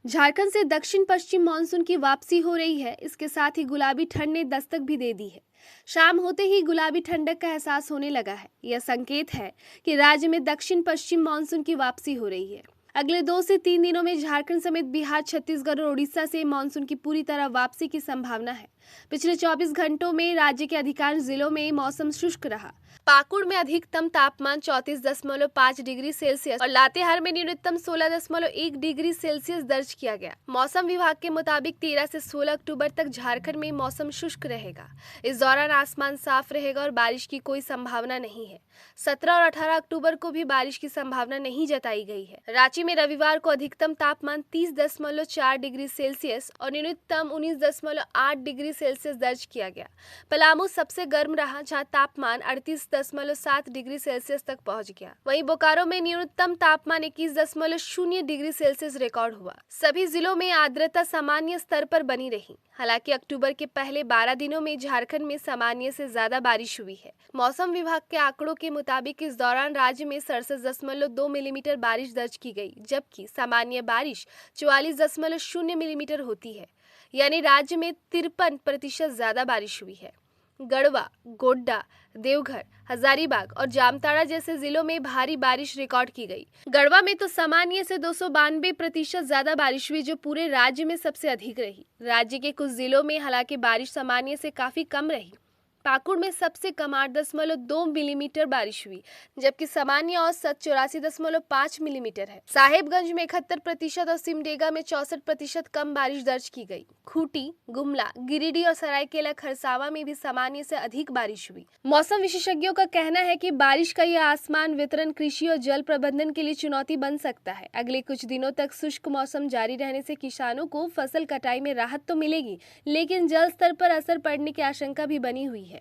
झारखंड से दक्षिण पश्चिम मानसून की वापसी हो रही है। इसके साथ ही गुलाबी ठंड ने दस्तक भी दे दी है। शाम होते ही गुलाबी ठंडक का एहसास होने लगा है। यह संकेत है कि राज्य में दक्षिण पश्चिम मानसून की वापसी हो रही है। अगले 2 से 3 दिनों में झारखंड समेत बिहार, छत्तीसगढ़ और उड़ीसा से मानसून की पूरी तरह वापसी की संभावना है। पिछले 24 घंटों में राज्य के अधिकांश जिलों में मौसम शुष्क रहा। पाकुड़ में अधिकतम तापमान 34.5 डिग्री सेल्सियस और लातेहार में न्यूनतम 16.1 डिग्री सेल्सियस दर्ज किया गया। मौसम विभाग के मुताबिक 13 से 16 अक्टूबर तक झारखंड में मौसम शुष्क रहेगा। इस दौरान आसमान साफ रहेगा और बारिश की कोई संभावना नहीं है। 17 और 18 अक्टूबर को भी बारिश की संभावना नहीं जताई गई है। रांची में रविवार को अधिकतम तापमान 30.4 डिग्री सेल्सियस और न्यूनतम 19.8 डिग्री सेल्सियस दर्ज किया गया। पलामू सबसे गर्म रहा, जहां तापमान 38.7 डिग्री सेल्सियस तक पहुंच गया। वहीं बोकारो में न्यूनतम तापमान 21.0 डिग्री सेल्सियस रिकॉर्ड हुआ। सभी जिलों में आर्द्रता सामान्य स्तर पर बनी रही। हालांकि अक्टूबर के पहले 12 दिनों में झारखंड में सामान्य से ज्यादा बारिश हुई है। मौसम विभाग के आंकड़ों के मुताबिक इस दौरान राज्य में 67.2 मिलीमीटर बारिश दर्ज की गई, जबकि सामान्य बारिश 44.0 मिलीमीटर होती है। यानी राज्य में 53% ज्यादा बारिश हुई है। गढ़वा, गोड्डा, देवघर, हजारीबाग और जामताड़ा जैसे जिलों में भारी बारिश रिकॉर्ड की गई। गढ़वा में तो सामान्य से 292% ज्यादा बारिश हुई, जो पूरे राज्य में सबसे अधिक रही। राज्य के कुछ जिलों में हालांकि बारिश सामान्य से काफी कम रही। पाकुड़ में सबसे कम 8.2 मिलीमीटर बारिश हुई, जबकि सामान्य औसत 84.5 मिलीमीटर है। साहेबगंज में 71% और सिमडेगा में 64% कम बारिश दर्ज की गई। खूंटी, गुमला, गिरिडीह और सरायकेला खरसावा में भी सामान्य से अधिक बारिश हुई। मौसम विशेषज्ञों का कहना है कि बारिश का यह आसमान वितरण, कृषि और जल प्रबंधन के लिए चुनौती बन सकता है। अगले कुछ दिनों तक शुष्क मौसम जारी रहने से किसानों को फसल कटाई में राहत तो मिलेगी, लेकिन जल स्तर पर असर पड़ने की आशंका भी बनी हुई है।